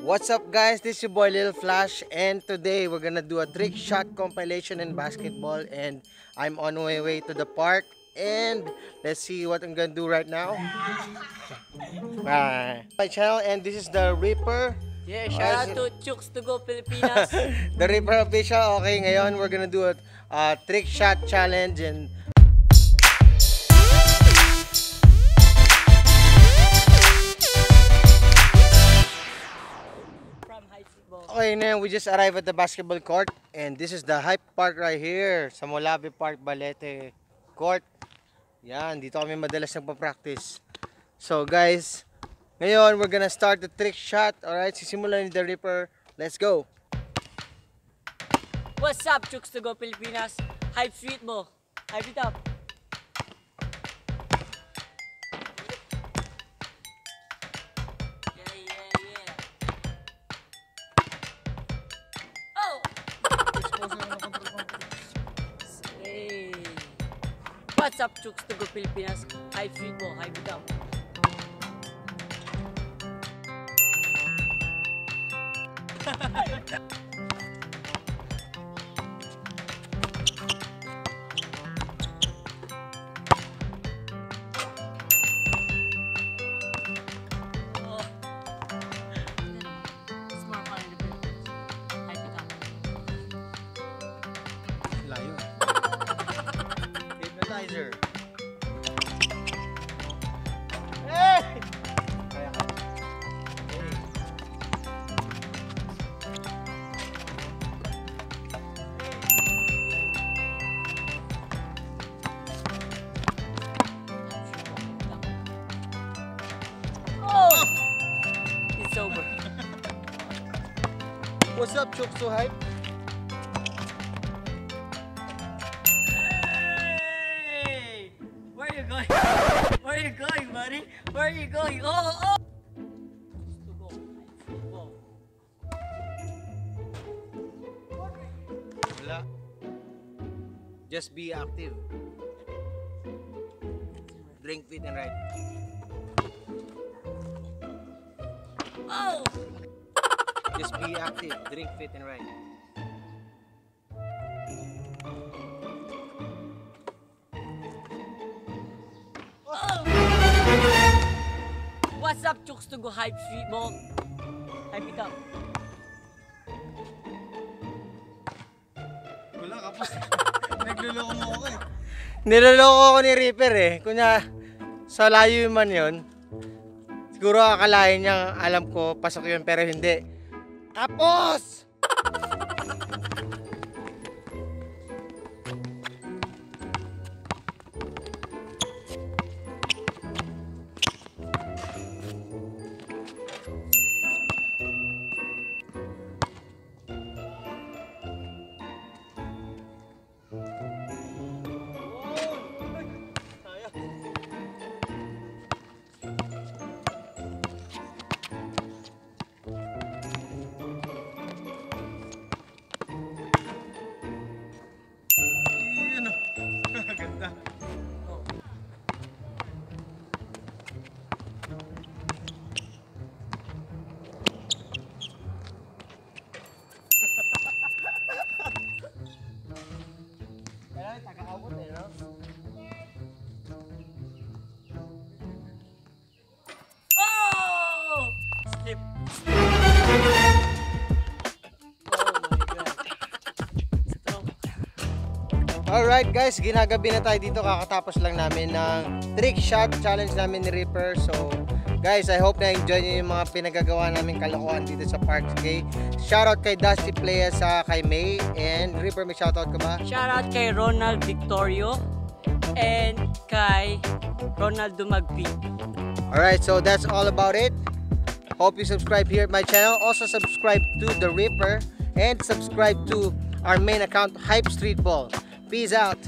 What's up guys, this is your boy Lil Flash, and today we're gonna do a trick shot compilation in basketball, and I'm on my way to the park, and let's see what I'm gonna do right now. My channel, and this is the Reaper. Yeah, shout out to Chooks to Go Pilipinas. The Reaper official. Okay, ngayon we're gonna do a trick shot challenge, and okay, now we just arrived at the basketball court, and this is the Hype Park right here sa Molabe Park, Balete Court. Yan, dito kami madalas nagpa-practice. So guys, ngayon we're gonna start the trick shot. Alright, sisimulan ni The Reaper. Let's go! What's up, Chooks to Go Pilipinas? Hype sweet mo. Hype it up. What's up, Chooks to Go Pilipinas? Hype sweet mo, hype it up. It's more fun in the Philippines. Hype it up. Layo. Hypnotizer. Hey! Kaya ka. Hey. Oh! It's over. What's up, Chooks to Hype? Hey! Where are you going? Where are you going, buddy? Where are you going? Oh! Wala. Just be active. Drink fit and ride. Oh! Just be active. Drink fit and ride. What's up, Chooks to Go Hype sweet mo? Hype it up. Wala ka pa. Nagluloko mo ako eh. Niloloko ako ni Reaper eh. Kunya, sa layo man yun, siguro akalain niya, alam ko, pasok yun, pero hindi. Tapos! Yun o. Ganda. Kaya taga-abot eh, no? Oh! Slip. Oh my God. Strong. Alright guys, ginagabi na tayo dito. Kakatapos lang namin ng trick shot challenge namin ni Reaper. So guys, I hope na enjoy nyo yung mga pinagagawa namin kalokohan dito sa park. Okay? Shoutout kay Dusty Playa, sa kay May, and Reaper, may shoutout ka ba? Shoutout kay Ronald Victorio and kay Ronald Dumagpi. Alright, so that's all about it. Hope you subscribe here at my channel. Also subscribe to The Reaper and subscribe to our main account, Hype Streetball. Peace out.